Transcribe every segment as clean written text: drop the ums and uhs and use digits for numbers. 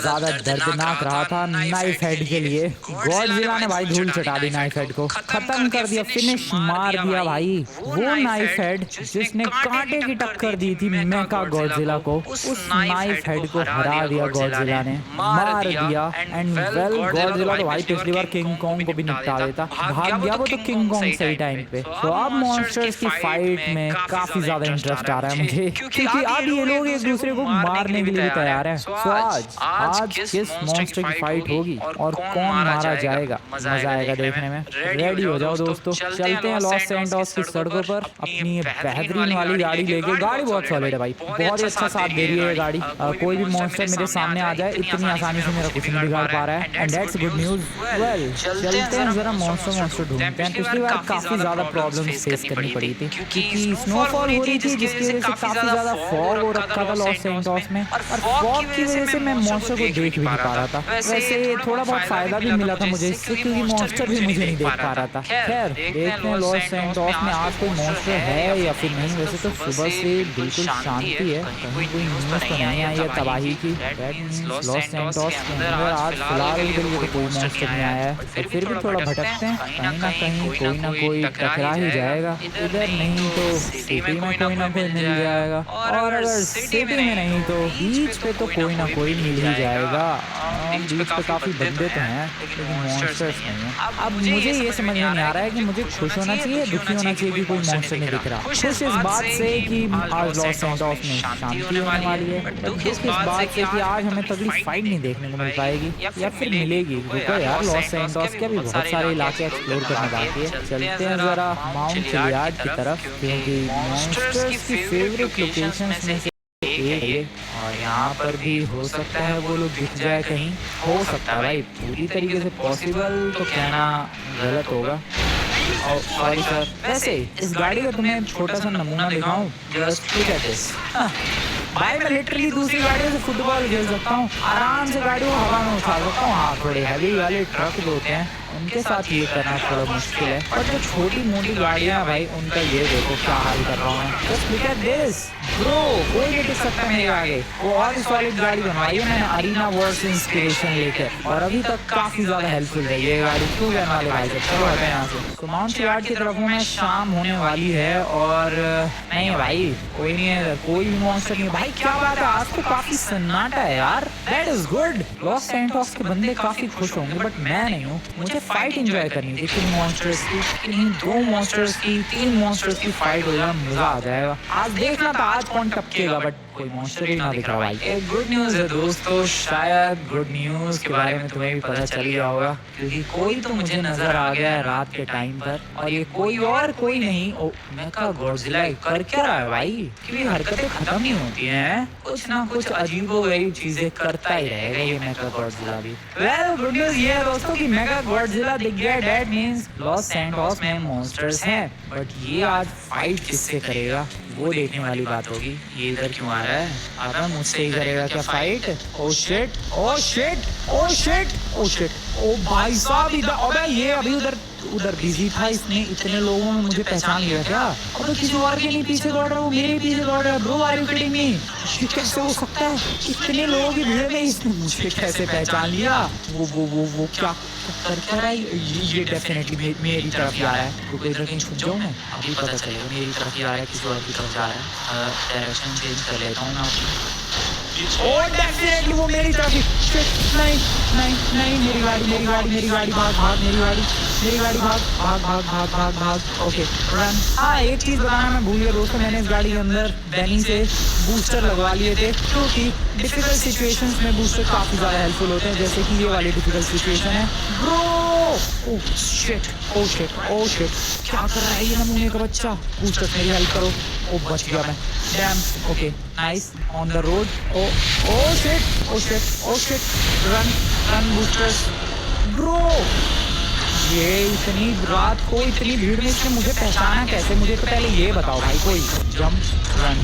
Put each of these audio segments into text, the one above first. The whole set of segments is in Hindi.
ज्यादा दर्दनाक रहा था नाइफ हेड के लिए। गॉडजिला ने भाई धूल चटा दी नाइफ हेड को, खत्म कर दिया, फिनिश मार दिया भाई। वो नाइफ हेड जिसने कांटे की टक्कर दी थी मेका गॉडजिला को, उस नाइफ हेड को हरा दिया गॉडजिला ने, मार दिया। एंड वेल गॉडजिला तो भाई पिछली बार किंग कॉन्ग को भी निपटा देता, भाग गया वो तो किंग कॉन्ग सही टाइम पे। तो अब मॉन्स्टर्स की फाइट में काफी ज्यादा इंटरेस्ट आ रहा है मुझे, क्योंकि अब ये लोग एक दूसरे को मारने के लिए भी तैयार हैं। सो आज किस मॉन्स्टर की फाइट होगी और कौन मारा जाएगा, मजा आएगा देखने में। रेडी हो जाओ दोस्तों, चलते हैं लॉस सैंटोस की सड़कों पर अपनी ये बेहतरीन वाली गाड़ी लेके। गाड़ी बहुत सॉलिड है भाई, बहुत ही अच्छा साथ दे रही है ये गाड़ी। कोई भी मॉन्स्टर मेरे सामने आ जाए इतनी आसानी से मेरा कुछ नहीं बिगाड़ पा रहा है, and that's good news. Well चलते हैं जरा मॉन्स्टर ढूंढते हैं। पिछली बार काफी ज्यादा प्रॉब्लम्स फेस करनी पड़ी थी, क्योंकि स्नोफॉल हो रही थी जिसकी वजह से काफी ज्यादा फॉग हो रखा था लॉस सैंटोस में, और फॉग की वजह से मैं मॉन्स्टर को देख भी नहीं पा रहा था। वैसे थोड़ा बहुत फायदा भी मिला था मुझे इससे, क्योंकि मॉन्स्टर भी मुझे नहीं देख पा रहा था। खैर देखते हैं लॉस सैंटोस में आज कोई मॉन्स्टर है या फिर नहीं। वैसे तो सुबह से बिल्कुल शांति है, कहीं कोई न्यूज़ तो नहीं आई है तबाही की। लॉस सैंटोस के अंदर आज फिलहाल के लिए तो कोई मॉन्स्टर नहीं आया है, तो फिर भी थोड़ा भटकते हैं, कहीं ना कोई टकरा ही जाएगा। इधर नहीं तो सिटी में कोई ना कोई मिल जाएगा, और अगर सिटी में नहीं तो बीच पे तो कोई ना कोई मिल ही जाएगा। बीच पे काफी बंदे तो हैं लेकिन मॉन्स्टर्स नहीं है। अब मुझे ये समझ में नहीं आ रहा है कि मुझे खुश होना चाहिए, दुखी होना चाहिए कि कोई मॉन्स्टर नहीं दिख रहा। खुश इस बात से कि आज लॉस सैंटोस में शांति होने वाली है, दुख इस बात से कि आज हमें तगड़ी फाइट नहीं देखने को मिल पाएगी, या फिर मिलेगी। रुको यार, लॉस सैंटोस के भी बहुत सारे इलाके एक्सप्लोर करने बाकी है। चलते हैं जरा माउंट चिलियार्ड की तरफ, क्योंकि मॉन्स्टर्स की फेवरेट लोकेशंस में से एक है, और यहाँ पर भी हो सकता है वो लोग दिख जाए कहीं। हो सकता है भाई, पूरी तरीके से पॉसिबल तो कहना गलत होगा। और सॉरी सर, वैसे इस गाड़ी का तुम्हें छोटा सा नमूना दिखाऊं, जस्ट लुक एट दिस। भाई मैं लिटरली दूसरी गाड़ियों से फुटबॉल खेल सकता हूँ, आराम से गाड़ी को हवा में उठा सकता हूँ। हाँ, थोड़े हैवी वाले ट्रक जो होते हैं उनके साथ ये करना थोड़ा मुश्किल है, और जो छोटी मोटी गाड़ियाँ भाई उनका ये देखो क्या हाल कर रहा हूँ। Just look at this bro, कोई नहीं टिक सकता मेरे आगे। वो और भी सॉलिड गाड़ी बनवाई है मैंने अरीना वर्ल्ड से इंस्पिरेशन लेकर, और अभी तक काफी ज्यादा हेल्पफुल रही है गाड़ी। क्यों कहने वाले भाई साहब, चलो हटे यहाँ से। तो माउंट चिलियार्ड की तरफ में शाम होने वाली है, और नहीं भाई कोई नहीं है, कोई भी मॉन्स्टर नहीं है भाई। क्या बात है, आज तो काफी सन्नाटा है यार, that is good. Los Santos के बंदे काफी खुश होंगे, बट मैं नहीं हूँ। मुझे फाइट एंजॉय करनी थी, तीन मॉन्स्टर्स की, नहीं 2 मॉन्स्टर्स की, 3 मॉन्स्टर्स की फाइट हो जाए, मजा आ जाएगा। आज देखना था आज कौन टपकेगा, बट कोई मॉन्स्टर ही ना दिख रहा भाई। एक गुड न्यूज है दोस्तों, शायद गुड न्यूज के बारे में तुम्हें भी पता चल गया होगा, क्योंकि कोई तो मुझे नजर आ गया है रात के टाइम पर, और ये कोई और कोई नहीं, ओ मेका गॉडजिला कर क्या रहा है भाई, क्योंकि हरकतें खत्म नहीं होती हैं, कुछ ना कुछ अजीबोगरीब चीजें करता ही रहेगा ये मेका गॉडजिला भी। वेल गुड न्यूज ये है दोस्तों कि मेका गॉडजिला दिख गया, दैट मींस लॉस सैंटोस में मॉन्स्टर्स हैं, बट ये आज फाइट किससे करेगा वो देखने वाली बात होगी। ये इधर क्यों आ रहा है, आता मुझसे ही करेगा क्या fight? Oh shit, oh shit, oh shit, oh shit, ओ भाई साहब इधर, अबे ये अभी उधर बिजी था, इसने इतने लोगों में मुझे पहचान लिया क्या? अब किसी और के नहीं पीछे दौड़ रहा हूँ, मेरे ही पीछे दौड़ रहा है। Bro are you kidding me? ये कैसे हो सकता है, इतने लोगों की भीड़ में इसने मुझे कैसे पहचान लिया? वो क्या कर क्या रहा है? ये डेफिनेटली मेरी तरफ ही आ रहा है। रुको इधर कहीं छुप जाऊँ मैं, अभी पता चलेगा। मेरी तरफ ही आ रहा है, किसी और की तरफ जा रहा है। डायरेक्शन चेंज कर लेता हूँ मैं। और डेफिनेटली वो मेरी तरफ ही। नहीं मेरी गाड़ी भाग। Okay run. हाँ, एक चीज बताना मैं भूल गया दोस्तों, मैंने इस गाड़ी के अंदर बेनी से बूस्टर लगवा लिए थे, क्योंकि डिफिकल्ट सिचुएशंस में बूस्टर काफी ज्यादा हेल्पफुल होते हैं, जैसे कि ये वाली डिफिकल्ट सिचुएशन है। ब्रो ओह शिट, क्या कर रहा है ये नमूने का बच्चा? बूस्टर मेरी हेल्प करो। ओ बच गया मैं, dam. Okay nice, on the road. Oh shit, run boosters. Bro ये इतनी रात को इतनी भीड़ में इसने मुझे पहचाना कैसे? मुझे तो पहले ये बताओ भाई। कोई jump, run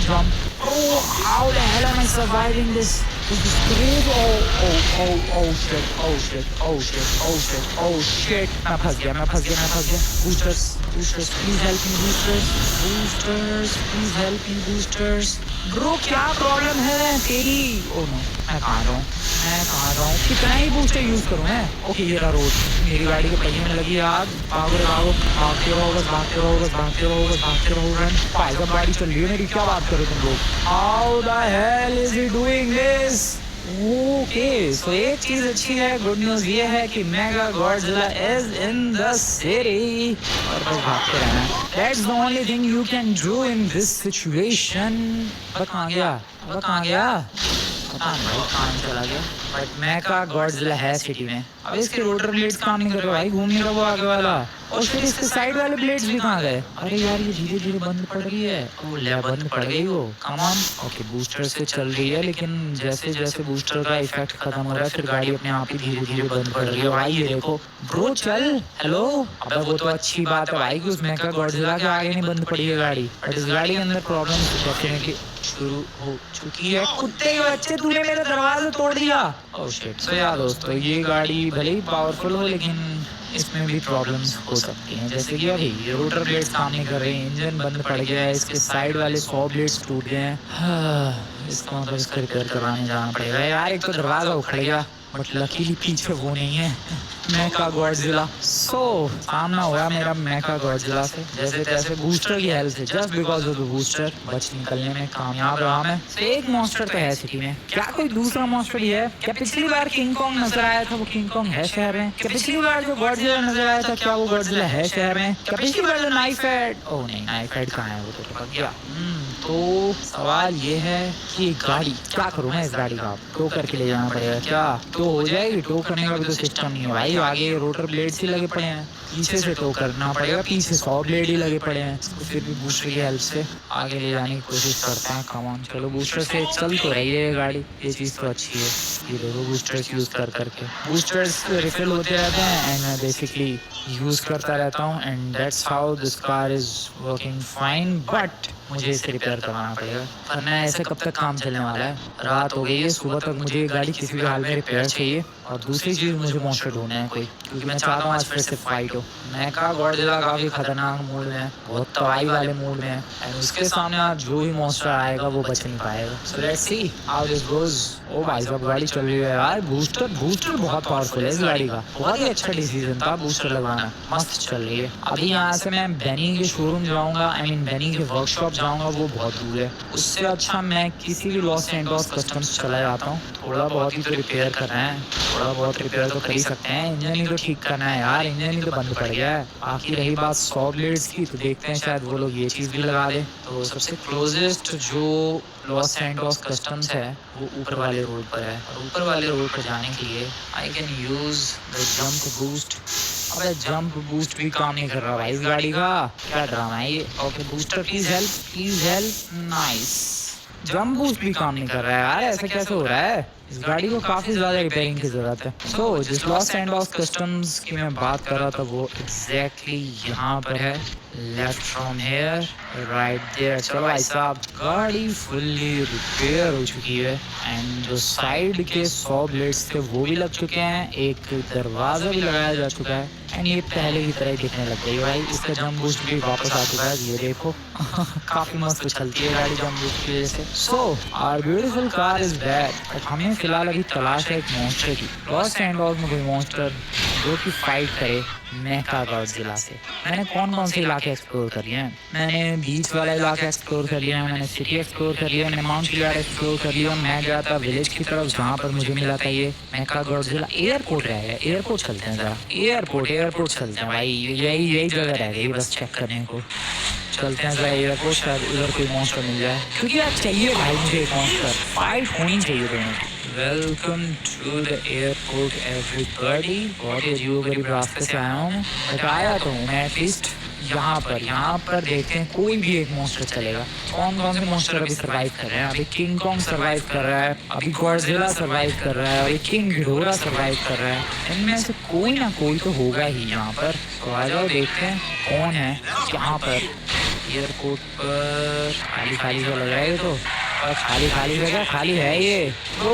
jump. Oh how the hell am I surviving this? मैं फंस गया boosters please help me boosters please help me boosters. Bro क्या प्रॉब्लम है तेरी? ओह नो, मैं कहाँ रहा हूँ कितना ही बूस्टर यूज करूँ मैं? ओके ये रहा रोड, मेरी गाड़ी के पहिए में लगी आग। भागो रे भागो, भागते रहो रन। भाई साहब गाड़ी चल रही है मेरी, क्या बात करो तुम लोग? How the hell is he doing this? Okay so एक चीज अच्छी है, गुड न्यूज ये है कि mega Godzilla is in the city और बस भागते रहना। That's the only thing you can do in this situation. कहाँ गया? पता नहीं भाई कहाँ चला गया, बट मेगा गॉडजिला है सिटी में। अब इसके रोटर ब्लेड्स काम नहीं कर रहे भाई, घूम नहीं रहा वो आगे वाला। और फिर इसके साइड वाले ब्लेड्स भी कहाँ गए? अरे यार ये धीरे धीरे बंद पड़ रही है। ओ ले बंद पड़ गई वो, कम ऑन। ओके बूस्टर से चल रही है, लेकिन जैसे जैसे बूस्टर का इफेक्ट खत्म हो रहा है फिर गाड़ी अपने आप ही धीरे धीरे बंद पड़ रही है भाई। ये देखो ब्रो चल। हेलो, अबे वो तो अच्छी बात है भाई कि उस मेगा गॉडजिला के आगे नहीं बंद पड़ी है गाड़ी, बट इस गाड़ी के अंदर प्रॉब्लम डेफिनेटली शुरू हो चुकी है। कुत्ते के बच्चे, तूने मेरा दरवाजा तोड़ दिया। Oh shit. सो यार दोस्तों, ये गाड़ी भले ही पावरफुल हो लेकिन इसमें भी प्रॉब्लम्स हो सकती हैं, जैसे कि अभी ये रोटर ब्लेड्स काम नहीं कर रहे हैं, इंजन बंद पड़ गया है, इसके साइड वाले 100 ब्लेड्स टूट गए हैं। इसका मतलब इसका रिपेयर करवाने जाना पड़ेगा यार। एक तो दरवाजा उखड़ गया, बट लकीली पीछे वो नहीं है मेगा गॉडजिला। सो सामना हुआ मेरा मेगा गॉडजिला से जैसे तैसे बूस्टर की हेल्प से। Just because of the booster बच निकलने में कामयाब रहा मैं। एक मॉन्स्टर तो है सिटी में, क्या कोई दूसरा मॉन्स्टर ही है? क्या पिछली बार किंग कॉन्ग नजर आया था, वो किंग कॉन्ग है शहर में? क्या पिछली बार जो गॉडजिला नजर आया था, क्या वो गॉडजिला है शहर में? क्या पिछली बार जो नाइफ हेड, ओह नहीं नाइफ हेड कहाँ है, वो तो टपक गया। तो सवाल ये है कि गाड़ी क्या करूँ मैं? इस गाड़ी का टो करके ले जाना पड़ेगा क्या? तो हो जाएगी, टो करने का भी तो सिस्टम नहीं है भाई। आगे रोटर ब्लेड्स ही लगे पड़े हैं, पीछे से टो करना पड़ेगा, पीछे 100 ब्लेड ही लगे पड़े हैं। तो फिर भी बूस्टर की हेल्प से आगे ले जाने की कोशिश करते हैं। कम ऑन चलो, बूस्टर से चल तो रही है गाड़ी, ये चीज़ तो अच्छी है। ये देखो बूस्टर्स यूज़ करके बूस्टर्स रिफिल होते रहते हैं एंड मैं बेसिकली यूज़ करता रहता हूँ and that's how this car is working fine. But मुझे इसे रिपेयर करवाना पड़ेगा, वरना ऐसे कब तक काम चलने वाला है? रात हो गई है, सुबह तक मुझे ये गाड़ी किसी भी हाल में रिपेयर चाहिए। और दूसरी चीज़, मुझे मॉन्स्टर ढूंढना है कोई, क्योंकि मैं चाहता हूँ आज फिर से फाइट हो। मेगा गॉडजिला काफ़ी खतरनाक मूड में है, बहुत तबाही वाले मूड में है एंड उसके सामने आज जो भी मॉन्स्टर आएगा वो बच नहीं पाएगा। So let's see how this goes. ओ भाई साहब गाड़ी चल रही है यार। बूस्टर बहुत पावरफुल है इस गाड़ी का, बहुत ही अच्छा डिसीजन था बूस्टर लगवाना, मस्त चल रही है। अभी यहाँ से मैं बेनी के शोरूम जाऊँगा, आई मीन बेनी के वर्कशॉप जाऊँगा, वो बहुत दूर है। उससे अच्छा मैं किसी भी लॉस एंजल्स कस्टम्स चला जाता हूँ। थोड़ा बहुत ही तो रिपेयर करना है, थोड़ा बहुत रिपेयर तो कर ही सकते हैं। इंजन ही तो ठीक करना है यार, इंजन ही तो बंद पड़ गया है। बाकी रही बात 100 ब्लेड्स की, तो देखते हैं शायद वो लोग ये चीज़ भी लगा दे। तो सबसे क्लोजेस्ट जो लॉस एंजल्स कस्टम्स है वो ऊपर वाले रोड पर है, और ऊपर वाले रोड पर जाने के लिए I can use the jump boost. अबे जंप बूस्ट भी काम नहीं कर रहा भाई इस गाड़ी का, क्या ड्रामा है ये? Okay booster please help. Nice, jump boost भी काम नहीं कर रहा है यार, ऐसा कैसे हो रहा है? इस गाड़ी को काफ़ी ज़्यादा रिपेयरिंग की ज़रूरत है। सो जिस लॉस एंजल्स कस्टम्स की मैं बात कर रहा था वो एग्जैक्टली यहाँ पर है, left from here right there. चलो भाई साहब, गाड़ी फुल्ली रिपेयर हो चुकी है एंड जो साइड के 100 ब्लेड्स थे वो भी लग चुके हैं, एक दरवाज़ा भी लगाया जा चुका है एंड ये पहले की तरह ही दिखने लग गई भाई। इसका जंप बूस्ट भी वापस आ चुका है, ये देखो काफ़ी मस्त चलती है गाड़ी जंप बूस्ट की वजह से। So our beautiful car is back, but हमें फिलहाल अभी तलाश है एक मॉन्स्टर की। लॉस एंजल्स में कोई मॉन्स्टर जो कि फाइट करे मेगा गॉडजिला से। मैंने कौन से इलाके एक्सप्लोर कर लिए हैं? मैंने बीच वाला इलाका एक्सप्लोर कर लिया, मैंने सिटी एक्सप्लोर कर लिया, मैंने माउंट चिलियाड एक्सप्लोर कर लिया। मैं गया था विलेज की तरफ जहाँ पर मुझे मिला था ये मेगा गॉडजिला। एयरपोर्ट रह गया, एयरपोर्ट चलते हैं जरा, एयरपोर्ट चलते हैं भाई, यही जगह रह गई बस चेक करने को। चलते हैं जरा एयरपोर्ट, शायद उधर कोई मॉन्स्टर मिल जाए, क्योंकि यार चाहिए भाई मुझे एक मॉन्स्टर, फाइट होनी चाहिए दोनों की। Welcome to the airport everybody. बहुत ही अजीब गरीब रास्ते से आया हूँ, बट आया तो हूँ मैं एटलीस्ट। यहाँ पर देखते हैं कोई भी एक मॉन्स्टर चलेगा। कौन से मॉन्स्टर अभी सर्वाइव कर रहे हैं? अभी किंग कॉन्ग सर्वाइव कर रहा है, अभी गॉडजिला सर्वाइव कर रहा है, अभी किंग घिडोरा सर्वाइव कर रहा है। इनमें से कोई ना कोई तो होगा ही यहाँ पर। तो आ जाओ देखते हैं कौन है यहाँ पर। एयरपोर्ट पर खाली सा लग रहा है ये तो। खाली खाली जगह खाली है ये। ओ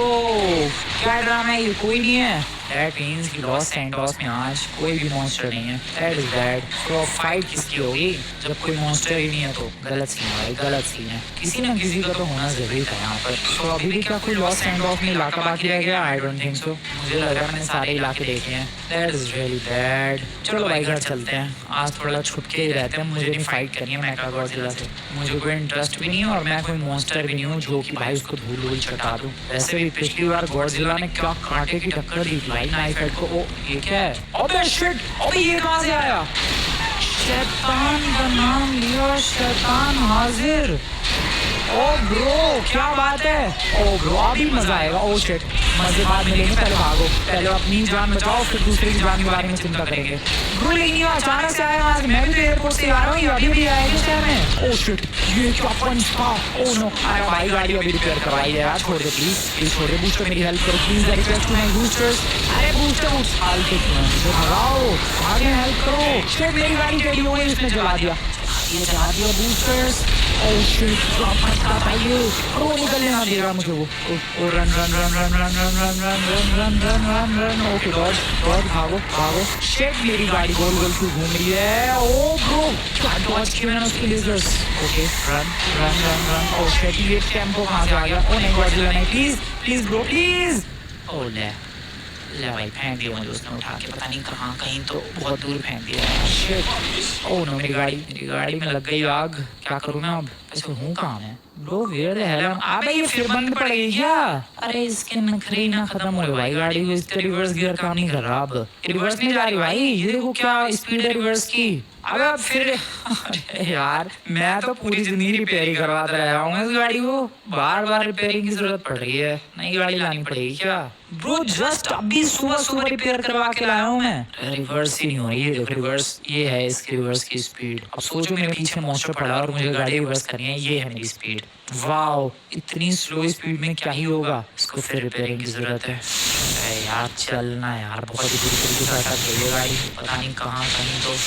क्या ड्रामा है ये, कोई नहीं है। That means कि लॉस सैंटोस में आज कोई भी मॉन्स्टर नहीं है। That is bad। तो फाइट किसकी होगी जब कोई मॉन्स्टर ही नहीं है? तो गलत सीन है, गलत सीन है। किसी न किसी का तो होना जरूरी था यहाँ पर। तो अभी भी क्या कोई लॉस सैंटोस में इलाका बाकी रह गया? I don't think so. मुझे लग रहा है मैंने सारे इलाके देखे हैं। That is really bad। चलो भाई घर चलते हैं, आज थोड़ा छुप के ही रहते हैं। मुझे नहीं फाइट करनी है मेगा गॉडजिला से, मुझे कोई इंटरेस्ट भी नहीं है और मैं कोई मॉन्स्टर भी नहीं हूँ जो कि भाई उसको धूल धूल चटा दूँ। वैसे भी पिछली बार गॉडजिला ने क्या कांटे की टक्कर दी थी भाई नाइफ हेड को। ओ ये क्या है? अबे शिट, अबे ये कहाँ से आया? शैतान का नाम लिया, शैतान हाजिर। ओ ब्रो क्या बात है? ओ ब्रो अभी मजा आएगा। ओ शिट, मजे बाद मिलेंगे, पहले भागो, पहले अपनी जान बचाओ फिर दूसरे की जान के बारे में चिंता करेंगे। ब्रो लेकिन ये अचानक से आया आज, मैं भी तो एयरपोर्ट से आ रहा हूँ, ये अभी भी आएगा शहर में। ओ शिट ये क्या पंच था? ओ नो, अरे भाई गाड़ी अभी रिपेयर करवाई है यार, छोड़ दे प्लीज, प्लीज छोड़ दे। बूस्टर मेरी हेल्प करो please, request to my boosters. अरे बूस्टर भगाओ, आगे हेल्प करो। शिट मेरी गाड़ी टेढ़ी हो गई, उसने जला दिया, ये जला दिया बूस्टर्स। ओह शिट क्या फटका था ये, वो निकलने ना देगा मुझे वो। Oh run run run run run run run run run run run run run. Okay dodge dodge भागो भागो। शिट मेरी गाड़ी गोल गोल क्यों घूम रही है? ओ ब्रो क्या डॉज किया मैंने उसके lasers. Okay run run run run. Oh shit ये टेम्पो कहाँ से आ गया? ओ नहीं गॉडजिला नहीं, प्लीज प्लीज ब्रो प्लीज। ओ ले भाई फेंक दिया मुझे उसने उठा के, पता नहीं कहाँ, कहीं तो बहुत दूर फेंक दिया। शिट ओ नो, मेरी गाड़ी में लग गई आग, क्या करूँ मैं अब? ऐसे हूँ कहाँ मैं? Bro where the hell am? अबे ये फिर बंद पड़ गई क्या? अरे इसके नखरे ना खत्म हो रहे भाई गाड़ी को, इसका रिवर्स गियर काम नहीं कर रहा, अब रिवर्स नहीं जा रही भाई। ये देखो क्या स्पीड है रिवर्स की। अबे अब फिर अरे यार मैं तो पूरी जिंदगी रिपेयरिंग करवाता रहा हूँ इस गाड़ी को, बार बार रिपेयरिंग की जरूरत पड़ रही है, नई गाड़ी लानी पड़ेगी क्या? ब्रो जस्ट अभी सुबह रिपेयर करवा के लाया हूँ मैं। रिवर्स ही नहीं हो रही है, देखो रिवर्स, ये है इसकी रिवर्स की स्पीड। अब सोचो मेरे पीछे मॉन्स्टर पड़ा और मुझे गाड़ी रिवर्स करनी है, ये है मेरी स्पीड। वाओ इतनी स्लो स्पीड में क्या ही होगा, इसको फिर रिपेयरिंग की जरूरत है। अरे यार चलना यार, बहुत ही बुरी तरीके से अटक गई है गाड़ी, पता नहीं कहाँ कहीं तो।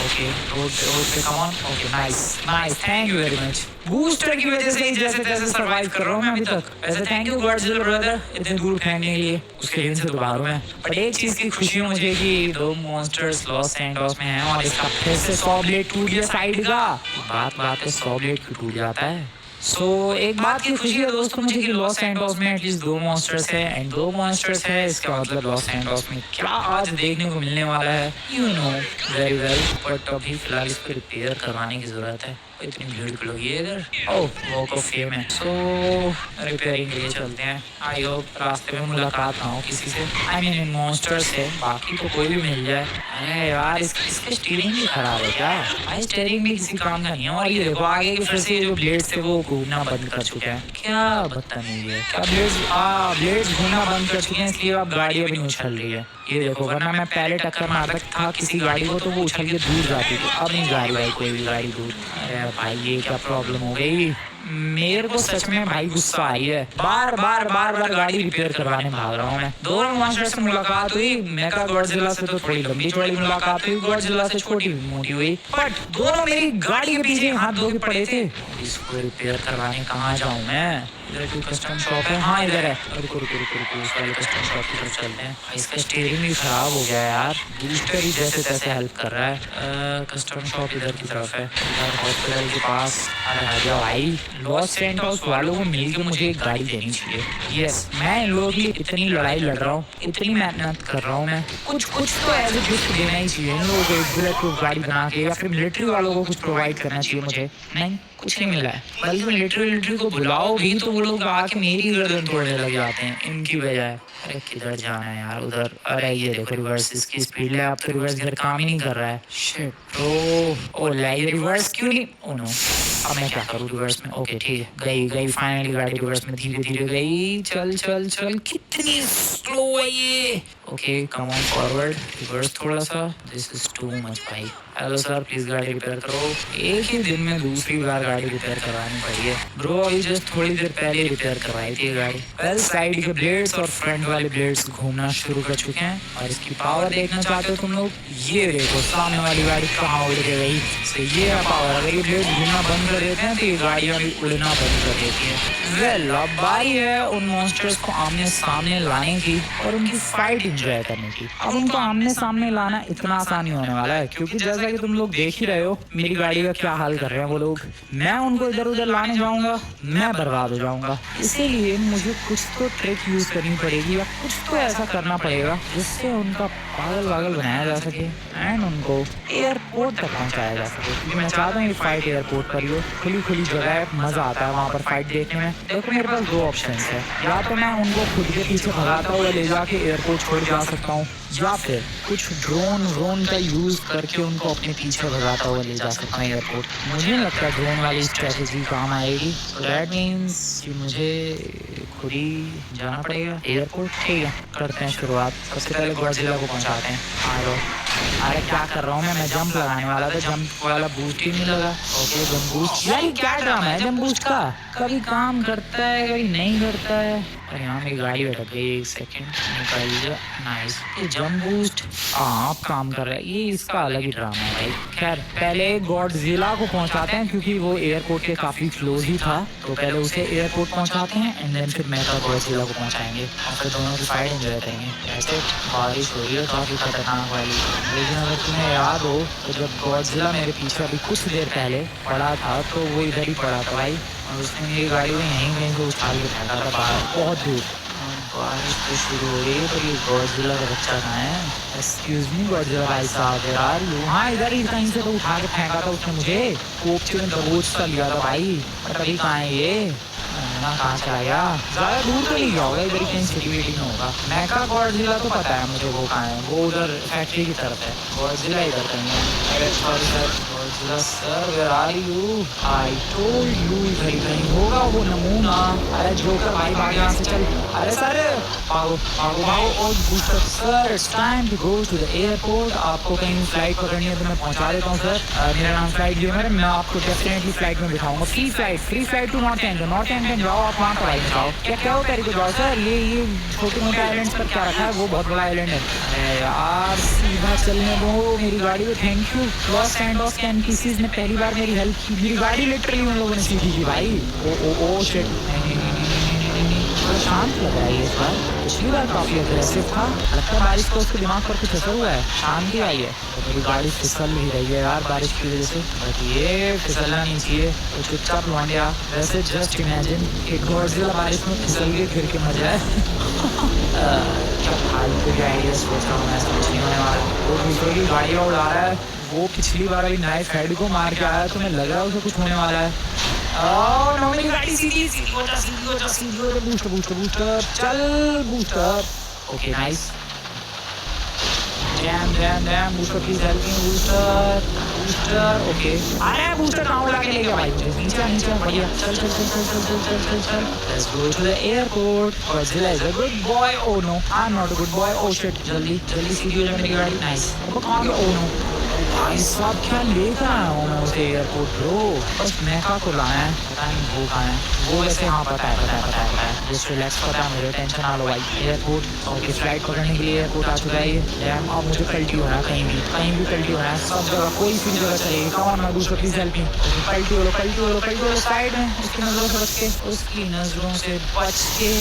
ओके रोड पे come on. Okay nice nice, thank you very much. Booster की वजह से ही जैसे तैसे सरवाइव कर रहा हूँ मैं अभी तक। वैसे थैंक यू गॉडजिला ब्रदर इतने दूर फेंकने के लिए, उसके दिन से तो बाहर हूँ मैं। बट एक चीज की खुशी है मुझे कि 2 मॉन्स्टर्स लॉस सैंटोस में हैं और इसका फिर से 100 ब्लेड टूट गया साइड का। बात पे 100 ब्लेड क्यों टूट जाता है? सो एक बात की खुशी है दोस्तों मुझे कि लॉस सैंटोस में एटलीस्ट 2 मॉन्स्टर्स है, एंड 2 मॉन्स्टर्स है इसका मतलब लॉस सैंटोस में क्या आज देखने को मिलने वाला है you know very well. But अभी फिलहाल इसको रिपेयर करवाने की जरूरत है, इतनी भीड़ क्यों लगी है इधर? ओह वॉक ऑफ फेम है, सो रिपेयरिंग के लिए चलते हैं। आई होप रास्ते में मुलाकात ना हो किसी से, आई मीन मॉन्स्टर से, बाकी तो कोई भी मिल जाए। अरे यार इसका स्टीयरिंग भी खराब है क्या? भाई स्टीयरिंग भी किसी काम का नहीं है। और ये देखो आगे के फिर से जो ब्लेड्स थे वो घूमना बंद कर चुके हैं, क्या बदतमीजी है। क्या ब्लेड्स घूमना बंद कर चुके हैं इसलिए अब गाड़ी अभी नहीं उछल रही है। ये देखो वरना मैं पहले टक्कर मारता था किसी गाड़ी को तो वो उछल के दूर जाती थी, अब नहीं जा रही भाई कोई भी गाड़ी दूर। अरे भाई ये क्या प्रॉब्लम हो गई? मेरे को सच में भाई गुस्सा आई है, बार बार गाड़ी रिपेयर करवाने भाग रहा हूँ मैं। 2 मॉन्स्टर से मुलाकात हुई, मेगा गॉडजिला से तो थोड़ी लंबी चौड़ी मुलाकात हुई, गॉडजिला से छोटी मोटी हुई, बट दोनों मेरी गाड़ी के पीछे हाथ धो के पड़े थे। इसको रिपेयर करवाने कहाँ जाऊँ मैं? इधर कोई कस्टम शॉप है? हाँ इधर है। रुको उस वाले कस्टम शॉप की तरफ चलते हैं। इसका स्टीयरिंग भी खराब हो गया यार, बूस्टर ही जैसे तैसे हेल्प कर रहा है। कस्टम शॉप इधर की तरफ है, इधर हॉस्पिटल के पास। अरे भाई लॉस सैंटोस वालों को मिलकर मुझे एक गाड़ी देनी चाहिए। यस मैं इन लोगों की इतनी लड़ाई लड़ रहा हूँ, इतनी मेहनत कर रहा हूँ मैं, कुछ तो एज ए गिफ्ट देना ही चाहिए इन लोगों को, एक बुलेट प्रूफ गाड़ी बना के, या फिर मिलिट्री वालों को कुछ प्रोवाइड करना चाहिए मुझे। नहीं कुछ नहीं मिला है, बल्कि मिलिट्री को बुलाओ भी तो वो लोग आके मेरी गर्दन तोड़ने लग जाते हैं इनकी वजह। अरे किधर जाना है यार? उधर। अरे ये देखो रिवर्स, इसकी स्पीड है, अब तो रिवर्स गियर काम ही नहीं कर रहा है। शिट ओ रिवर्स क्यों नहीं? ओ नो अब मैं क्या करूँ रिवर्स में? ओके ठीक है, गई फाइनली गाड़ी रिवर्स में धीरे धीरे गई। चल कितनी स्लो है ये। Okay come on forward, reverse थोड़ा सा, दिस इज टू मच भाई। हेलो सर प्लीज गाड़ी रिपेयर करो। एक ही दिन में दूसरी बार गाड़ी रिपेयर करवानी पड़ी है ब्रो, अभी जस्ट थोड़ी देर पहले रिपेयर करवाई थी गाड़ी। वेल साइड के ब्लेड्स और फ्रंट वाले ब्लेड्स घूमना शुरू कर चुके हैं और इसकी पावर देखना चाहते हो तुम लोग, ये देखो सामने वाली गाड़ी कहाँ उड़ के गई। तो ये है पावर, अगर ये ब्लेड घूमना बंद कर देते हैं तो ये गाड़ियाँ भी उड़ना बंद कर देती हैं। वेल अब बारी है उन मॉन्स्टर्स को आमने सामने लाने की और उनकी फाइट एंजॉय करने की। अब उनको आमने सामने लाना इतना आसान नहीं होने वाला है, क्योंकि जैसा कि तुम लोग देख ही रहे हो मेरी गाड़ी का क्या हाल कर रहे हैं वो लोग। मैं उनको इधर उधर लाने जाऊंगा मैं बर्बाद हो जाऊंगा, इसीलिए मुझे कुछ तो ट्रिक यूज करनी पड़ेगी या कुछ तो ऐसा करना पड़ेगा जिससे उनका पागल वागल बनाया जा सके एंड उनको एयरपोर्ट तक पहुंचाया जा सके। क्योंकि मैं चाहता हूँ ये फाइट एयरपोर्ट पर ही हो, खुली खुली जगह है, मजा आता है वहाँ पर फाइट देखने में। देखो मेरे पास दो ऑप्शन है, या तो मैं उनको खुद के पीछे भगाता हुआ ले जाके एयरपोर्ट छोड़ जा सकता हूँ, या फिर कुछ ड्रोन का यूज करके उनको अपने पीछे भगाता हुआ ले जा सकता हूँ एयरपोर्ट। मुझे नहीं लगता ड्रोन वाली स्ट्रेटेजी काम आएगी, तो दैट मीन्स कि मुझे खुद ही जाना पड़ेगा एयरपोर्ट। ठीक है करते हैं शुरुआत, सबसे पहले गॉडजिला को पहुंचाते हैं। हेलो अरे क्या कर रहा हूँ मैं जंप लगाने वाला था, जंप वाला बूस्ट ही नहीं लगा। ओके जंप बूस्ट, यार क्या ड्रामा है जंप बूस्ट का, कभी काम करता है कभी नहीं करता है। अरे यहाँ मेरी गाड़ी अटक गई, एक सेकंड निकालिए। नाइस, ये जंप बूस्ट आप काम कर रहा है, ये इसका अलग ही ड्रामा है भाई। खैर पहले गॉडजिला को पहुंचाते हैं क्योंकि वो एयरपोर्ट के काफी क्लोज ही था, तो पहले उसे एयरपोर्ट पहुंचाते हैं एंड देन फिर मेगा गॉडजिला को पहुंचाएंगे और फिर दोनों की फाइट एंजॉय करेंगे। ऐसे बारिश हो रही है काफी खतरनाक वाली, लेकिन अगर तुम्हें याद हो तो जब गॉडजिला मेरे पीछे अभी कुछ देर पहले पड़ा था तो वो इधर ही पड़ा था भाई, और उसने मेरी गाड़ी में यहीं कहीं से उछाल के फेंका था बाहर बहुत दूर। बारिश तो शुरू हो रही है पर ये गॉडजिला का बच्चा कहाँ है? एक्सक्यूज मी गॉडजिला भाई साहब यार, हाँ इधर ही कहीं से तो उठा के फेंका था उसने मुझे, कोपचे में दबोच सा लिया था भाई। बट अभी कहाँ है ये, कहाँ चला गया? ज्यादा दूर तो नहीं गया होगा, इधर ही कहीं सिक्योरिटी में होगा। मेगा गॉडजिला तो पता है मुझे वो कहाँ है, वो उधर फैक्ट्री की तरफ है, गॉडजिला इधर कहीं है। अरे sorry sir Godzilla sir where are you, I told you इधर ही कहीं होगा वो नमूना। अरे जोकर भाई भाग यहाँ से चल। अरे सर भागो भागो भागो और booster sir, it's time to go to the airport. आपको कहीं फ्लाइट पकड़नी है तो मैं पहुंचा देता हूँ सर, मेरा नाम फ्लाइट गेमर है, मैं आपको डेफिनेटली फ्लाइट में बिठाऊंगा। Free flight to north end जाओ आप वहाँ पर आइए जाओ। क्या हो तेरे को जाओ सर, ये छोटे मोटे आइलैंड पर क्या रखा है, वो बहुत बड़ा आइलैंड है। अरे यार सीधा चलने दो मेरी गाड़ी को, थैंक यू लॉस सैंटोस के एनपीसीज ने पहली बार मेरी हेल्प की, मेरी गाड़ी लिटरली उन लोगों ने सीधी की भाई। ओ शिट शांत लग रहा है ये इस बार, पिछली बार काफी अग्रेसिव था, लगता है बारिश का उसके दिमाग पर कुछ असर हुआ है, शांति आई है। तो मेरी गाड़ी फिसल ही रही है यार बारिश की वजह से, बट ये फिसलना नहीं चाहिए तो चुपचाप लौट गया। वैसे जस्ट इमेजिन कि गॉडजिला बारिश में फिसल के गिर के मर जाए। क्या फालतू के आइडिया सोच रहा हूँ मैं, समझ नहीं होने वाला। वो दूसरों की गाड़ियाँ उड़ा रहा है, वो पिछली बार अभी नाइफ हेड को मार के आया तो मैं लग रहा है उसे कुछ होने वाला है। ओह नो मेरी गाड़ी सीधी हो जा, बूस्टर चल booster. Okay nice, dam booster please help me booster. Okay अरे बूस्टर कहाँ उड़ा के ले गया भाई मुझे, नीचे बढ़िया। चल let's go to the airport. Godzilla is a good boy, oh no I am not a good boy. Oh shit जल्दी सीधी हो जा मेरी गाड़ी। नाइस, अब कहाँ गया? ओह नो भाई साहब क्या लेकर आया हूँ मैं उसे एयरपोर्ट ब्रो, बस मेका को लाया है, पता नहीं वो कहाँ है। वो वैसे हाँ पता है जस्ट रिलैक्स, पता है मुझे, टेंशन ना लो भाई। एयरपोर्ट ओके, फ्लाइट पकड़ने के लिए एयरपोर्ट आ चुका है ये। डैम अब मुझे पलटी होना है, कहीं भी पलटी होना है, सब जगह कोई सी जगह चलेगी। कौन मैं दूसरा प्लीज हेल्प मी। पलटी हो साइड में, उसकी नजरों से बच के, उसकी नजरों से बच के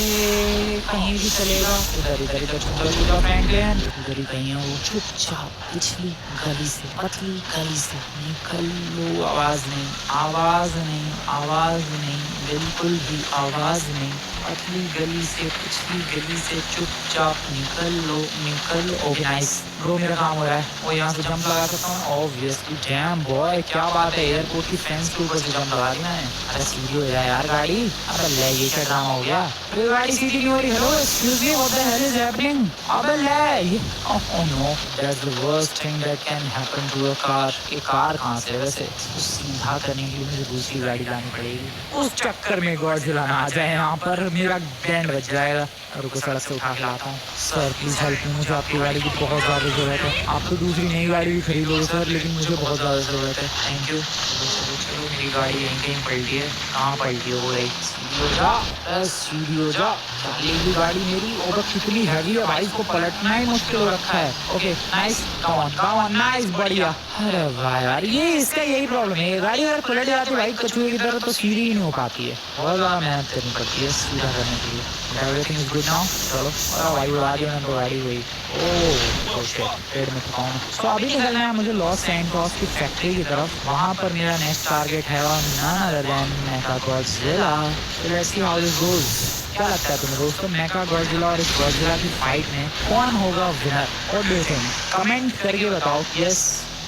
कहीं भी चलेगा। इधर छुपा फ्रैंकलिन, इधर ही कहीं है वो, चुपचाप पिछली गली से, पतली गली से निकल लो। आवाज नहीं, बिल्कुल भी आवाज नहीं। पतली गली से, पिछली गली से चुपचाप निकल लो। ओके नाइस ब्रो, मेरा काम हो रहा है। वो यहाँ से जंप लगा सकता हूँ ऑब्वियसली। डैम बॉय क्या बात है, एयरपोर्ट की फेंस के ऊपर से जंप लगा देना है। अरे सीधी हो जाए यार गाड़ी। अबे ले ये क्या ड्रामा हो गया, फिर गाड़ी सीधी नहीं हो रही। Hello excuse me what the hell is happening. अबे ले oh no that's the worst thing that can happen to a car. ये कार कहाँ से वैसे, सीधा करने के लिए मुझे दूसरी गाड़ी लानी पड़ेगी। उस चक्कर में गॉडजिला आ जाए यहाँ पर, मेरा बैंड बच जाएगा। रुको सड़क से उठा के लाता हूँ। सर प्लीज हेल्प मी, मुझे आपकी गाड़ी की बहुत ज़्यादा ज़रूरत है। आप तो दूसरी नई गाड़ी भी खरीद लोगे सर, लेकिन मुझे बहुत ज़्यादा ज़रूरत है। Thank you. चलो मेरी गाड़ी यहीं कहीं पलटी है। कहाँ पलटी हो गई? सीधी हो जा। चलेगी गाड़ी मेरी। और कितनी हैवी है भाई, इसको पलटना ही मुश्किल हो रखा है। Okay nice, come on nice, बढ़िया। अरे वाह यार, ये इसका यही प्रॉब्लम है, गाड़ी अगर पलट जाती है भाई कछुए की तरह तो सीधी ही नहीं हो पाती है। बहुत ज़्यादा मेहनत करनी पड़ती है सीधा करने के लिए। Everything is good now. चलो अरे भाई उड़ा दिया मैंने तो गाड़ी हुई। ओह पेड़ में ठुका हूँ। तो अभी निकलना है मुझे लॉस सैंटोस की फैक्ट्री की तरफ। वहाँ पर मेरा नेक्स्ट टारगेट है none other than Mechagodzilla. Let's see how this goes. क्या लगता है तुम्हें दोस्तों, मेकागॉडजिला और इस गॉडजिला की फाइट में कौन होगा winner? What do you think? Comment करके बताओ। यस,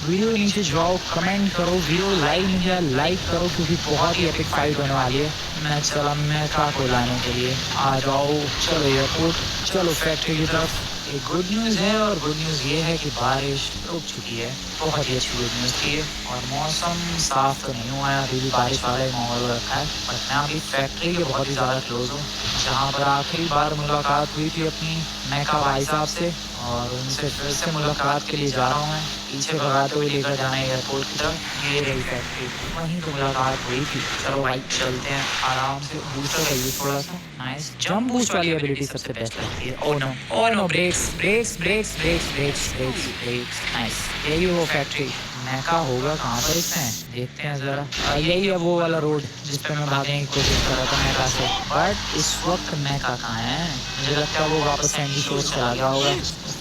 वीडियो के नीचे जाओ, कमेंट करो, वीडियो लाइक नहीं किया लाइक करो, क्योंकि बहुत ही एपिक फाइट होने वाली है। मैं चला मेका को लाने के लिए। आ जाओ, चलो एयरपोर्ट, चलो फैक्ट्री की तरफ। एक गुड न्यूज़ है, और गुड न्यूज़ ये है कि बारिश रुक चुकी है। बहुत ही अच्छी गुड न्यूज़ थी। और मौसम साफ तो नहीं हुआ है, अभी भी बारिश वाला ही माहौल रखा है। बट मैं अभी फैक्ट्री के बहुत ही ज़्यादा क्लोज हूँ, जहाँ पर आखिरी बार मुलाकात हुई थी अपनी मेका भाई साहब से, और उनसे फिर से मुलाकात के लिए जा रहा हूँ मैं। पीछे भगाते हुए लेकर जाना है एयरपोर्ट की तरफ। ये रही फैक्ट्री, वहीं तो मुलाकात हुई थी। चलो भाई चलते हैं आराम से। बूस्टर का यूज थोड़ा सा नाइस, जंप बूस्ट वाली एबिलिटी सबसे बेस्ट लगती है। Oh no brakes brakes brakes brakes brakes brakes brakes nice. यही वो फैक्ट्री। मेका होगा कहाँ पर इसमें, देखते हैं जरा। यही है वो वाला रोड जिस पे मैं भागने की कोशिश कर रहा था मेका से। बट इस वक्त मेका कहाँ है? मुझे लगता है वो वापस सैंडी शोर चला गया होगा।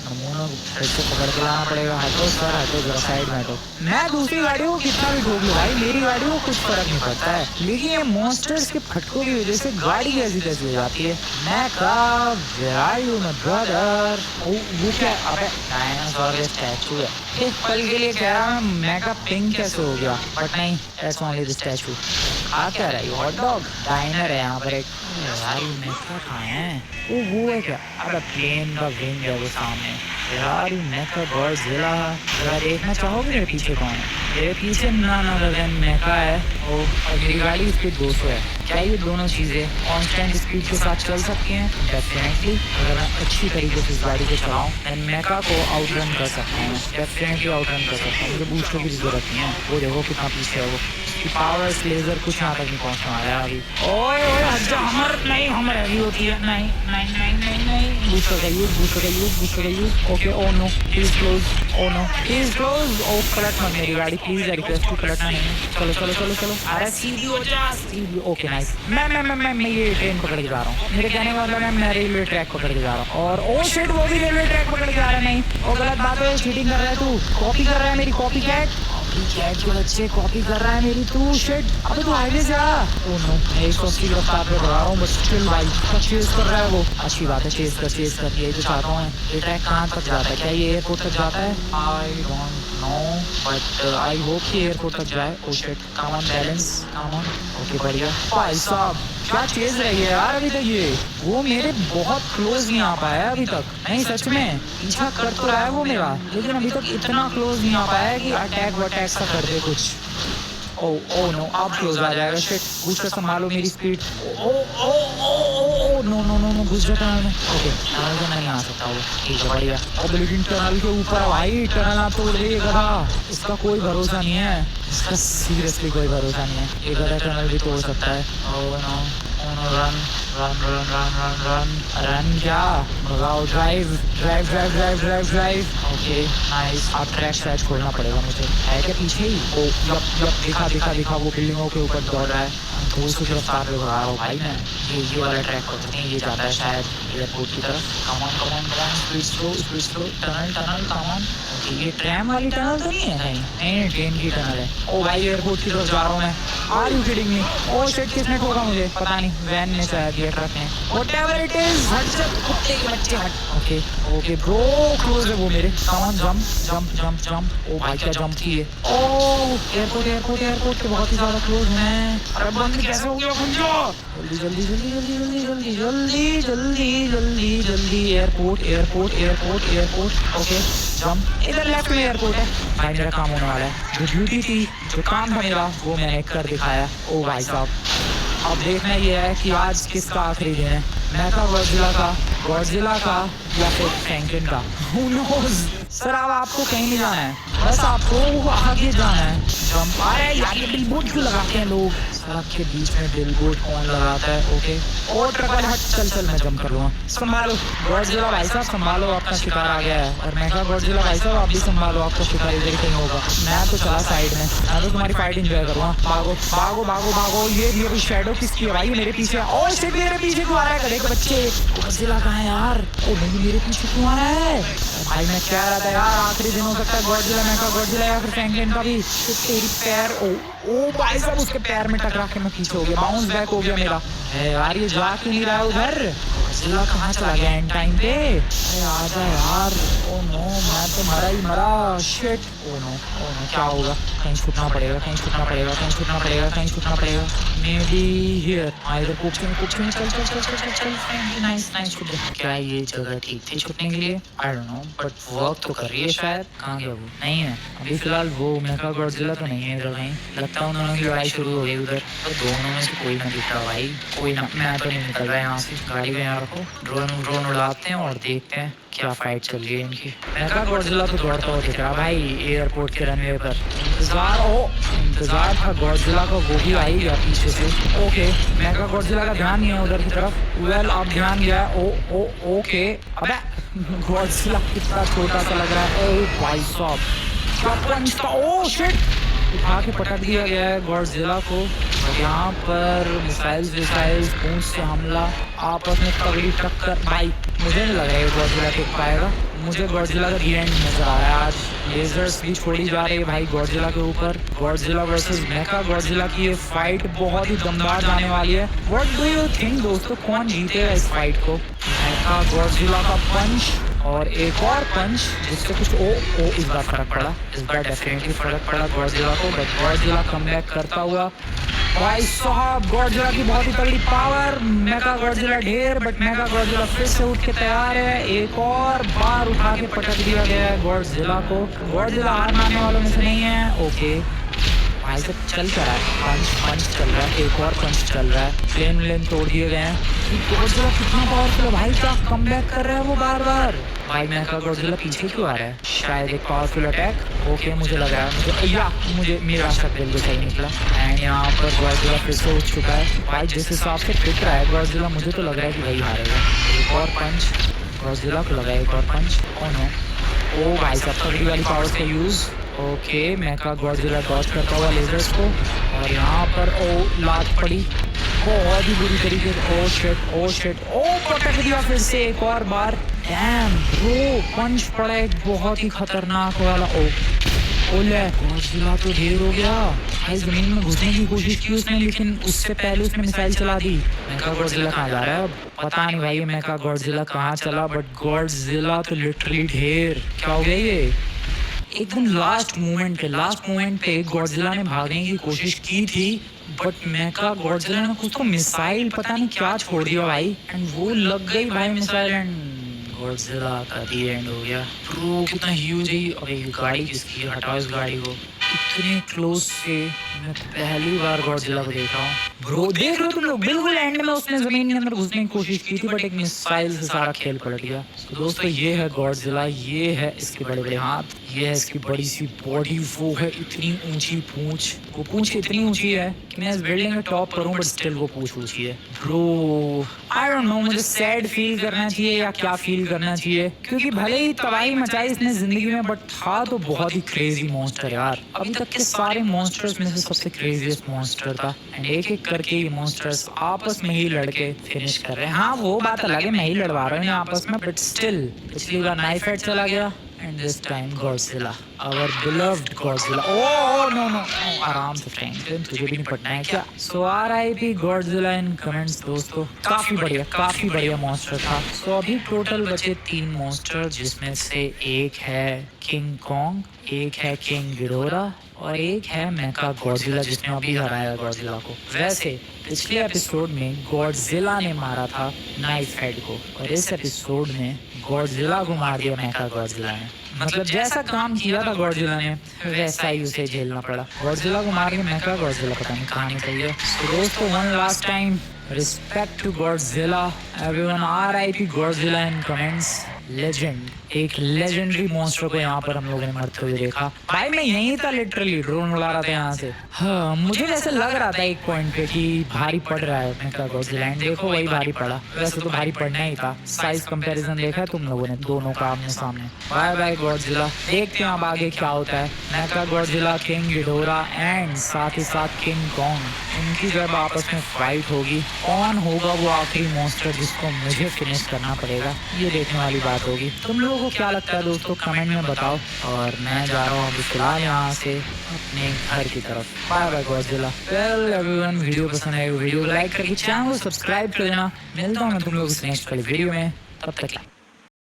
नमूना फिर से पकड़ के लाना पड़ेगा। हटो सर हटो, जरा साइड में हटो। मैं दूसरी गाड़ियों को कितना भी ठोक लूं भाई, मेरी गाड़ी को कुछ फर्क नहीं पड़ता है, लेकिन ये मॉन्स्टर्स के फटकों की वजह से गाड़ी कैसी कैसी हो जाती है। Mecha where are you my brother? वो क्या, अबे डायनासोर का स्टैचू है। एक पल के लिए कह रहा मैं मेका पिंक कैसे हो गया, बट नहीं, दैट्स ओनली द स्टैचू। आ क्या रहा है? हॉट डॉग डाइनर है यहाँ पर एक। यार ये मेका कहाँ है? वो है क्या? अरे प्लेन का विंग है वो सामने। यार ये मेकागॉडजिला। जरा देखना चाहोगे मेरे पीछे कौन है? मेरे पीछे नन अदर देन मेका है। और मेरी गाड़ी स्पीड 200 है। क्या ये दोनों चीज़ें कांस्टेंट स्पीड के साथ चल सकती हैं? डेफिनेटली, अगर मैं अच्छी तरीके से इस गाड़ी को चलाऊँ देन मेका को आउटरन कर सकता हूँ। डेफिनेटली आउटरन कर सकता हूँ, मुझे बूस्टर की जरूरत नहीं है। वो देखो कितना पीछे है वो। पावर लेजर कुछ यहाँ तक नहीं पहुँचने वाला है अभी। ओए ओए हट हमर नहीं, हमर हैवी होती है। नहीं नहीं नहीं नहीं नहीं, बूस्टर का यूज, बूस्टर का यूज, बूस्टर का use. Okay oh no please close, oh no please close. ओ पलट मत मेरी गाड़ी प्लीज, रिक्वेस्ट टू पलटना नहीं है। चलो चलो चलो चलो, अरे सीधी हो जा सीधी। Okay nice. मैं ये ट्रेन पकड़ के जा रहा हूँ। मेरे कहने का मतलब मैं रेलवे ट्रैक पकड़ के जा रहा हूँ। और ओ शिट, वो भी रेलवे ट्रैक पकड़ के जा रहा है। नहीं वो गलत बात है, चीटिंग कर रहा है तू, कॉपी कर रहा है मेरी, कॉपी कैट के बच्चे कॉपी कर रहा है मेरी तू। शिट, अबे तू हाईवे से आ। ओह नो, मैं 180 की रफ्तार पे बढ़ा रहा हूँ, बस स्टिल भाई चेज कर रहा है वो। अच्छी बात है, चेज कर यही तो चाहता हूँ। ये ट्रैक कहाँ तक जाता है? क्या ये एयरपोर्ट तक जाता है? I don't know, but I hope कि एयरपोर्ट तक जाए। Oh shit, come on balance, come on. Okay बढ़िया। भाई साहब क्या चेज रही है यार अभी तक ये। वो मेरे बहुत क्लोज नहीं आ पाया है अभी तक। नहीं सच में पीछा कर तो रहा है वो मेरा, लेकिन अभी तक इतना क्लोज नहीं आ पाया है कि अटैक वटैक सा कर दे कुछ। ओ नो, अब क्लोज आ जाएगा। शिट, बूस्टर संभालो मेरी speed. No no no no, घुस जाता है। ओके टनल से नहीं आ सकता वो, ठीक है बढ़िया। अब लेकिन टनल के ऊपर भाई, टनल आप तोड़ दे गधा, इसका कोई भरोसा नहीं है, इसका सीरियसली कोई भरोसा नहीं है। ये गधा टनल भी तोड़ सकता है। Oh no run run run run run run run, क्या भगाओ, drive drive drive drive drive drive. Okay nice. अब ट्रैक शायद छोड़ना पड़ेगा मुझे, है क्या पीछे ही? ओ यप यप, दिखा दिखा दिखा, वो बिल्डिंगों के ऊपर दौड़ रहा है। 200 की रफ्तार पे भगा रहा हूँ भाई मैं। ये वाला ट्रैक पकड़ते हैं, ये जाता है शायद एयरपोर्ट की तरफ। Come on come on come on, speed slow, tunnel tunnel come on. ये ट्रैम वाली टनल तो नहीं है? नहीं ट्रेन की टनल है। ओ भाई एयरपोर्ट की तरफ जा रहा हूँ मैं। Are you kidding me? Oh shit, किसने ठोका मुझे? पता नहीं, वैन ने शायद या ट्रक ने, व्हाटएवर इट इज। हट जा कुत्ते के बच्चे हट। ओके ओके ब्रो, क्लोज है वो मेरे। Come on jump jump jump jump. ओ भाई क्या जंप की है। ओ एयरपोर्ट एयरपोर्ट एयरपोर्ट के बहुत ही ज्यादा क्लोज हैं। अरे बंद कैसे हो गया? खुल जाओ जल्दी जल्दी जल्दी जल्दी जल्दी जल्दी जल्दी जल्दी जल्दी जल्दी। Airport airport airport airport. Okay jump. इधर लेफ्ट में एयरपोर्ट है भाई, मेरा काम होने वाला है। जो ड्यूटी थी, जो काम था मेरा, वो मैंने कर दिखाया। ओ भाई साहब अब देखना ये है कि आज किसका आखिरी दिन है, मेका गॉडजिला का या फिर फ्रैंकलिन का। Who knows? सर अब आपको कहीं नहीं जाना है, बस आपको आगे जाना है। जंप आ रहा है यार, ये बिलबोर्ड क्यों लगाते हैं लोग सड़क के बीच में, बिलबोर्ड कौन लगाता है? ओके और ट्रक वाले हट, चल मैं जंप कर लूँगा। संभालो गॉडजिला भाई साहब, संभालो, आपका शिकार आ गया है। और मेका गॉडजिला भाई साहब आप भी संभालो, आपका शिकार इधर कहीं होगा। मैं तो चला साइड में, मैं तो तुम्हारी फाइट एंजॉय करूँगा। भागो भागो भागो भागो। ये शैडो किसकी है भाई? मेरे पीछे। ओ शिट, मेरे पीछे क्यों आ रहा है गधे के बच्चे? गॉडजिला कहाँ है यार? ओ नहीं, मेरे पीछे क्यों आ रहा है भाई? मैं कह रहा था यार आखिरी दिन हो सकता है गॉडजिला, मेका गॉडजिला या फिर फ्रैंकलिन का भी। तेरी पैर, ओ भाई साहब उसके पैर में टकरा के मैं पीछे हो गया, बाउंस बैक हो गया मेरा। यार ये जा क्यों नहीं रहा है उधर? गॉडजिला कहाँ चला गया एंड टाइम पे? अरे आजा यार। ओ नो, मैं तो मरा ही मरा। शिट, ओ नो क्या होगा? कहीं छुपना पड़ेगा, कहीं छुपना पड़ेगा, कहीं छुपना पड़ेगा, कहीं छुपना पड़ेगा। May be here. इधर कुछ नहीं। चल नाइस छुप गया। क्या ये जगह ठीक थी छुपने के लिए? I don't know, but work तो कर रही है शायद। कहाँ गया वो? नहीं है अभी फिलहाल वो मेका गॉडजिला तो नहीं है इधर कहीं। लगता है उन दोनों की लड़ाई शुरू हो गई उधर। तो दोनों में से कोई ना दिख रहा भाई, कोई ना। मैं तो नहीं निकल रहा यहाँ से, गाड़ी को यहाँ रखो, ड्रोन उड़ाते हैं और देखते हैं क्या फाइट चल रही है इनकी। मेका गॉडजिला तो दौड़ता हुआ दिख रहा भाई एयरपोर्ट के रनवे पर। इंतजार था गॉडजिला का, वो भी आई गया पीछे से। ओके मेका गॉडजिला का ध्यान नहीं है उधर की तरफ। वेल अब ध्यान गया। ओके अबे गॉडजिला कितना छोटा सा लग रहा है। ओ भाई साहब क्या पंच था। ओ शिट, उठा के पटक दिया गया है गॉडजिला को। यहाँ पर मिसाइल्स पूंछ से हमला, आपस में तगड़ी टक्कर। भाई मुझे नहीं लग रहा है गॉडजिला टिक पाएगा। मुझे गॉडजिला का दी एंड नजर आ रहा है आज। लेजर्स भी छोड़ी जा रही है भाई गॉडजिला के ऊपर। गॉडजिला वर्सेस मेका गॉडजिला की ये फाइट बहुत ही दमदार जाने वाली है। व्हाट डू यू थिंक दोस्तों, कौन जीतेगा इस फाइट को? मेका गॉडजिला का पंच और एक और पंच जिससे कुछ इस बार फर्क पड़ा, इस बार डेफिनेटली फर्क पड़ा गॉडजिला को। बट गॉडजिला कमबैक करता हुआ, भाई साहब गॉडजिला की बहुत ही तगड़ी पावर। मेका गॉडजिला ढेर, बट मेका गॉडजिला फिर से उठ के तैयार है। एक और बार उठा के पटक दिया गया है गॉडजिला को। गॉडजिला हार मानने वालों में से नहीं है। ओके भाई सब चल क्या रहा है? पंच चल रहा है, एक और पंच चल रहा है। प्लेन तोड़ दिए गए हैं। गॉडजिला कितना पावरफुल है भाई, क्या कमबैक कर रहा है वो बार बार। भाई मेका गॉडजिला पीछे क्यों आ रहा है? शायद एक पावरफुल अटैक। ओके मुझे लग रहा है मुझे मेरा शक बिल्कुल सही निकला। एंड यहाँ पर गॉडजिला फिर से उठ चुका है। भाई जिस हिसाब से पिट रहा है गॉडजिला, मुझे तो लग रहा है कि वही हारेगा। एक और पंच गॉडजिला को लगा, एक और पंच। ओ नो, ओ भाई साहब तगड़ी वाली पावर्स का यूज। ओके मेका गॉडजिला डॉज करता हुआ लेजर्स को, और यहाँ पर लात पड़ी बहुत ही बुरी तरीके से। ओ शिट पटक दिया फिर से एक और बार। डैम ब्रो, पंच पड़ा एक बहुत ही खतरनाक वाला। ओले गॉडजिला तो ढेर हो गया भाई। जमीन में घुसने की कोशिश की उसने, लेकिन उससे पहले उसने मिसाइल चला दी। मेका गॉडजिला कहाँ जा रहा है अब? पता नहीं भाई मेका गॉडजिला कहाँ चला, बट गॉडजिला तो लिटरली ढेर। क्या हो गया ये? एकदम लास्ट मोमेंट पे गॉडजिला ने भागने की कोशिश की थी, बट मेका गॉडजिला ने कुछ तो मिसाइल पता नहीं क्या छोड़ दिया भाई, एंड वो लग गई भाई मिसाइल, एंड गॉडजिला का दी एंड हो गया। प्रो कितना ह्यूज है। अबे ये गाड़ी किसकी? हटाओ इस गाड़ी को। इतने क्लोज से मैं पहली बार गॉडजिला को देख रहा हूँ। ब्रो देख रहे हो तुम लोग, बिल्कुल एंड में उसने जमीन के अंदर घुसने की कोशिश की थी, बट एक मिसाइल से सारा खेल पलट गया। तो दोस्तों ये है गॉडजिला, ये है इसके बड़े बड़े हाथ, ये है इसकी बड़ी सी बॉडी, वो है इतनी ऊंची पूंछ। वो पूंछ इतनी ऊंची है कि मैं इस बिल्डिंग में टॉप करूं, बट स्टिल वो पूंछ ऊंची है। ब्रो आई डोंट नो, मुझे सैड फील करना चाहिए या क्या फील करना चाहिए, क्योंकि भले ही तबाही मचाई इसने जिंदगी में, बट था तो बहुत ही क्रेजी मॉन्स्टर यार। अभी तक के सारे मॉन्स्टर्स में से सबसे क्रेजीएस्ट मॉन्स्टर था, एंड एक एक करके ये मॉन्स्टर्स आपस में ही लड़के फिनिश कर रहे हैं। हाँ वो बात अलग है, मैं ही लड़वा रहा हूँ आपस में, बट स्टिल पिछली बार नाइफ हेड चला गया, and this time Godzilla, our beloved Godzilla. Oh no, आराम से फ्रैंकलिन, तुझे भी नहीं पढ़ना है क्या? So R.I.P. Godzilla in comments दोस्तों। काफी बढ़िया मॉन्स्टर था। So अभी टोटल बचे 3 मॉन्स्टर, जिसमें से एक है किंग कॉन्ग, एक है किंग गिडोरा, और एक है मेका गॉडजिला, जिसने अभी हराया गॉडजिला को। वैसे पिछले एपिसोड में गॉडजिला ने मारा था नाइफ हेड को, और इस एपिसोड में गॉडजिला को मार दिया मेका गॉडजिला ने। मतलब जैसा काम किया था गॉडजिला ने वैसा ही उसे झेलना पड़ा। गॉडजिला को मार के मेका गॉडजिला पता नहीं कहाँ निकल गया। तो दोस्तों one last time respect to Godzilla everyone, RIP Godzilla in comments. Legend, एक लेजेंडरी मॉन्स्टर को यहाँ पर हम लोगों ने मरते हुए देखा। भाई मैं यहीं था, लिटरली ड्रोन उड़ा रहा था यहाँ से। हाँ मुझे वैसे लग रहा था एक पॉइंट पे कि भारी पड़ रहा है मेका गॉडजिला, एंड देखो वही भारी पड़ा। वैसे तो भारी पड़ना ही था, साइज कंपैरिजन देखा है तुम लोगों ने दोनों का आमने सामने। बाय बाय गॉडजिला, देखते हैं अब आगे क्या होता है। मेका गॉडजिला, किंग घिडोरा एंड साथ ही साथ किंग कॉन्ग, इनकी जब आपस में फाइट होगी, कौन होगा वो आखिरी मॉन्स्टर जिसको मुझे फिनिश करना पड़ेगा, ये देखने वाली बात होगी। तुम लोगों को क्या लगता है दोस्तों, कमेंट में बताओ। और मैं जा रहा हूँ अभी फिलहाल यहाँ से अपने घर की तरफ। Bye bye Godzilla. Well everyone, video पसंद है वीडियो को लाइक करके चैनल को सब्सक्राइब कर देना। मिलता हूँ मैं तुम लोगों से नेक्स्ट वाली वीडियो में, तब तक।